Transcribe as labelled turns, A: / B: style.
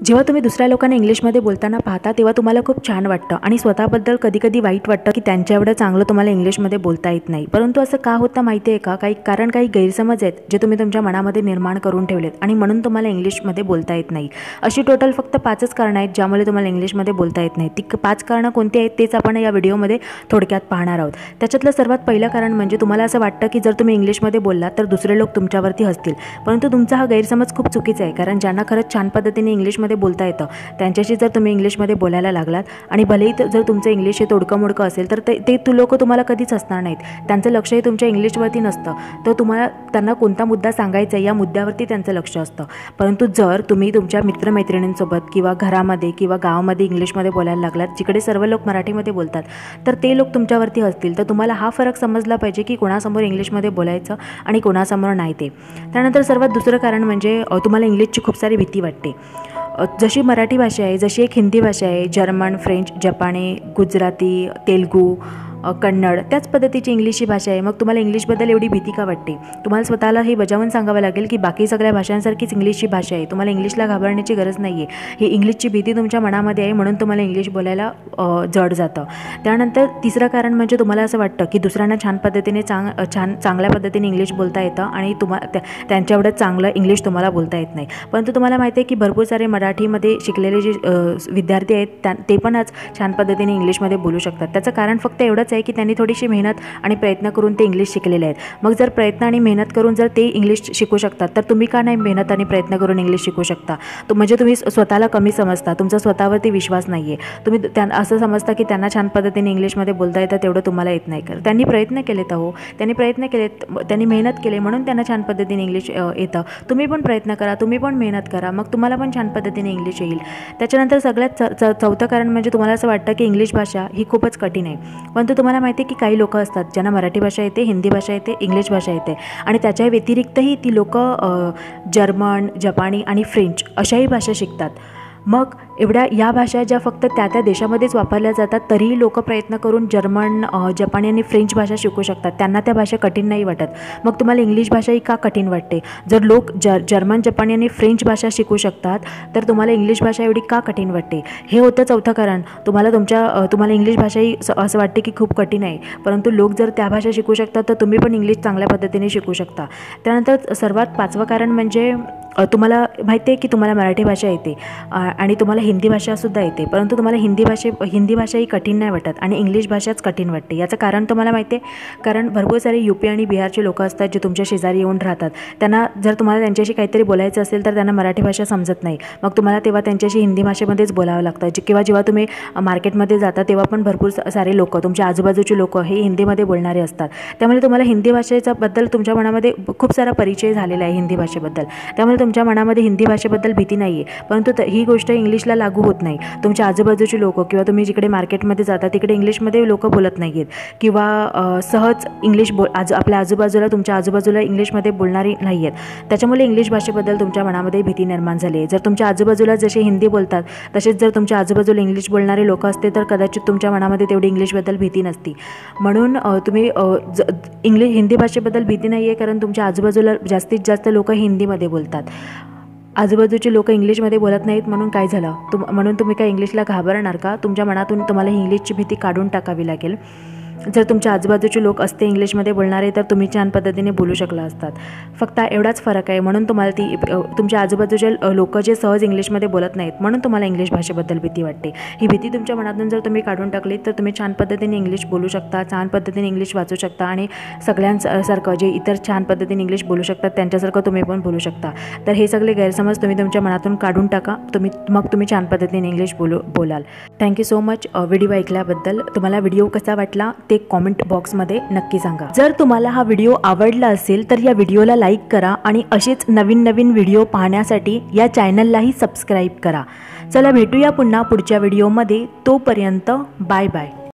A: जेव्हा तुम्ही दुसऱ्या लोकांना इंग्लिशमध्ये बोलताना पाहता तेव्हा तुम्हाला खूप छान वाटतं आणि स्वतःबद्दल कधी वाईट वाटतं की त्यांच्या एवढं चांगलं तुम्हाला इंग्लिशमध्ये बोलता येत नाही। परंतु असं का होतं माहिती आहे का? काही गैरसमज आहेत जे तुम्ही तुमच्या मनामध्ये निर्माण करून ठेवलेत आणि म्हणून तुम्हाला इंग्लिशमध्ये बोलता येत नाही। अशी टोटल फक्त 5च कारणं आहेत ज्यामुळे तुम्हाला इंग्लिशमध्ये बोलता येत नाही। ती 5 कारणं कोणती आहेत तेच आपण या व्हिडिओमध्ये थोडक्यात पाहणार आहोत। त्याच्यातलं सर्वात पहिलं कारण म्हणजे तुम्हाला असं वाटतं की जर तुम्ही इंग्लिशमध्ये बोललात तर दुसरे लोक तुमच्यावरती हसतील। परंतु तुमचा हा गैरसमज खूप चुकीचा आहे, कारण ज्यांना खरंच छान पद्धतीने इंग्लिशमध्ये बोलता येतं त्यांच्याशी जर तुम्ही इंग्लिशमध्ये बोलायला लागलात आणि भलेही जर तुमचं इंग्लिश हे तोडकं मोडकं असेल तर ते लोक तुम्हाला कधीच हसणार नाहीत। त्यांचं लक्षही तुमच्या इंग्लिशवरती नसतं, तर तुम्हाला त्यांना कोणता मुद्दा सांगायचा आहे या मुद्द्यावरती त्यांचं लक्ष असतं। परंतु जर तुम्ही तुमच्या मित्रमैत्रिणींसोबत किंवा घरामध्ये किंवा गावामध्ये इंग्लिशमध्ये बोलायला लागलात जिकडे सर्व लोक मराठीमध्ये बोलतात तर ते लोक तुमच्यावरती हसतील। तर तुम्हाला हा फरक समजला पाहिजे की कोणासमोर इंग्लिशमध्ये बोलायचं आणि कोणासमोर नाही ते। त्यानंतर सर्वात दुसरं कारण म्हणजे तुम्हाला इंग्लिशची खूप सारी भीती वाटते। जशी मराठी भाषा आहे, जशी एक हिंदी भाषा आहे, जर्मन, फ्रेंच, जपानी, गुजराती, तेलुगू, कन्नड त्याच पद्धतीची इंग्लिश ही भाषा आहे। मग तुम्हाला इंग्लिशबद्दल एवढी भीती का वाटते? तुम्हाला स्वतःला हे बजावून सांगावं लागेल की बाकी सगळ्या भाषांसारखीच इंग्लिश ही भाषा आहे, तुम्हाला इंग्लिशला घाबरण्याची गरज नाही आहे। ही इंग्लिशची भीती तुमच्या मनामध्ये आहे म्हणून तुम्हाला इंग्लिश बोलायला जड जातं। त्यानंतर तिसरं कारण म्हणजे तुम्हाला असं वाटतं की दुसऱ्यांना छान पद्धतीने चांगल्या पद्धतीने इंग्लिश बोलता येतं आणि त्यांच्या एवढं चांगलं इंग्लिश तुम्हाला बोलता येत नाही। परंतु तुम्हाला माहिती आहे की भरपूर सारे मराठीमध्ये शिकलेले जे विद्यार्थी आहेत ते पण आज छान पद्धतीने इंग्लिशमध्ये बोलू शकतात। त्याचं कारण फक्त एवढंच आहे की त्यांनी थोडीशी मेहनत आणि प्रयत्न करून ते इंग्लिश शिकलेले आहेत। मग जर प्रयत्न आणि मेहनत करून जर ते इंग्लिश शिकू शकतात तर तुम्ही का नाही मेहनत आणि प्रयत्न करून इंग्लिश शिकू शकता? म्हणजे तुम्ही स्वतःला कमी समजता, तुमचा स्वतःवरती विश्वास नाही आहे। तुम्ही असं समजता की त्यांना छान पद्धतीने इंग्लिशमध्ये बोलता येतं तेवढं तुम्हाला येत नाही। त्यांनी प्रयत्न केलेत, त्यांनी मेहनत केली म्हणून त्यांना छान पद्धतीने इंग्लिश येतं। तुम्ही पण प्रयत्न करा, तुम्ही पण मेहनत करा, मग तुम्हाला पण छान पद्धतीने इंग्लिश येईल। त्याच्यानंतर सगळ्यात चौथं कारण म्हणजे तुम्हाला असं वाटतं की इंग्लिश भाषा ही खूपच कठीण आहे। परंतु तुम्हाला माहिती आहे की काही लोक असतात ज्यांना मराठी भाषा येते, हिंदी भाषा येते, इंग्लिश भाषा येते आणि त्याच्या व्यतिरिक्तही ती लोक जर्मन, जपानी आणि फ्रेंच अशाही भाषा शिकतात। मग या भाषा ज्या फक्त त्या देशामध्येच वापरल्या जातात तरीही लोक प्रयत्न करून जर्मन, जपानी आणि फ्रेंच भाषा शिकू शकतात, त्यांना त्या भाषा कठीण नाही वाटत। मग तुम्हाला इंग्लिश भाषा ही का कठीण वाटते? जर लोक जर्मन, जपानी आणि फ्रेंच भाषा शिकू शकतात तर तुम्हाला इंग्लिश भाषा एवढी का कठीण वाटते? हे होतं चौथं कारण। तुम्हाला इंग्लिश भाषा ही असं वाटते की खूप कठीण आहे, परंतु लोक जर त्या भाषा शिकू शकतात तर तुम्ही पण इंग्लिश चांगल्या पद्धतीने शिकू शकता। त्यानंतर सर्वात पाचवं कारण म्हणजे तुम्हाला माहिती आहे की तुम्हाला मराठी भाषा येते आणि तुम्हाला हिंदी भाषासुद्धा येते, परंतु तुम्हाला हिंदी भाषा ही कठीण नाही वाटत आणि इंग्लिश भाषाच कठीण वाटते। याचं कारण तुम्हाला माहिती आहे, कारण भरपूर सारे UP आणि बिहारचे लोक असतात जे तुमच्या शेजारी येऊन राहतात। त्यांना जर तुम्हाला त्यांच्याशी काहीतरी बोलायचं असेल तर त्यांना मराठी भाषा समजत नाही, मग तुम्हाला तेव्हा त्यांच्याशी हिंदी भाषेमध्येच बोलावं लागतं। किंवा जेव्हा तुम्ही मार्केटमध्ये जाता तेव्हा पण भरपूर सारे लोक, तुमच्या आजूबाजूचे लोक हे हिंदीमध्ये बोलणारे असतात। त्यामुळे तुम्हाला हिंदी भाषेबद्दल तुमच्या मनामध्ये खूप सारा परिचय झालेला आहे हिंदी भाषेबद्दल, त्यामुळे तुमच्या मनामध्ये हिंदी भाषेबद्दल भीती नाही आहे। परंतु ही गोष्ट इंग्लिशला लागू होत नाही। तुमच्या आजूबाजूची लोक किंवा तुम्ही जिकडे मार्केटमध्ये जाता तिकडे इंग्लिशमध्ये लोक बोलत नाही आहेत किंवा सहज इंग्लिश आपल्या आजूबाजूला तुमच्या आजूबाजूला इंग्लिशमध्ये बोलणारी नाही आहेत, त्याच्यामुळे इंग्लिश भाषेबद्दल तुमच्या मनामध्ये भीती निर्माण झाली आहे। जर तुमच्या आजूबाजूला जसे हिंदी बोलतात तसेच जर तुमच्या आजूबाजूला इंग्लिश बोलणारे लोक असते तर कदाचित तुमच्या मनामध्ये तेवढी इंग्लिशबद्दल भीती नसती। म्हणून तुम्ही हिंदी भाषेबद्दल भीती नाही आहे, कारण तुमच्या आजूबाजूला जास्तीत जास्त लोक हिंदीमध्ये बोलतात। आजूबाजूचे लोक इंग्लिशमध्ये बोलत नाहीत म्हणून काय झालं? म्हणून तुम्ही काय इंग्लिशला घाबरणार का? तुमच्या मनातून तुम्हाला इंग्लिशची भीती काढून टाकावी लागेल। जर तुमच्या आजूबाजूचे लोक असते इंग्लिशमध्ये बोलणारे तर तुम्ही छान पद्धतीने बोलू शकला असतात। फक्त एवढाच फरक आहे, म्हणून तुम्हाला तुमच्या आजूबाजूचे लोक जे सहज इंग्लिशमध्ये बोलत नाहीत म्हणून तुम्हाला इंग्लिश भाषेबद्दल भीती वाटते। ही भीती तुमच्या मनातून जर तुम्ही काढून टाकली तर तुम्ही छान पद्धतीने इंग्लिश बोलू शकता, छान पद्धतीने इंग्लिश वाचू शकता आणि सगळ्यांसारखं जे इतर छान पद्धतीने इंग्लिश बोलू शकतात त्यांच्यासारखं तुम्ही पण बोलू शकता। तर हे सगळे गैरसमज तुम्ही तुमच्या मनातून काढून टाका, मग तुम्ही छान पद्धतीने इंग्लिश बोलाल। थँक्यू सो मच व्हिडिओ ऐकल्याबद्दल। तुम्हाला व्हिडिओ कसा वाटला ते कॉमेंट बॉक्समध्ये नक्की सांगा। जर तुम्हाला हा व्हिडिओ आवडला असेल तर या व्हिडिओला लाईक करा आणि असेच नवीन व्हिडिओ पाहण्यासाठी या चॅनललाही सबस्क्राईब करा। चला भेटूया पुन्हा पुढच्या व्हिडिओमध्ये, तोपर्यंत बाय बाय।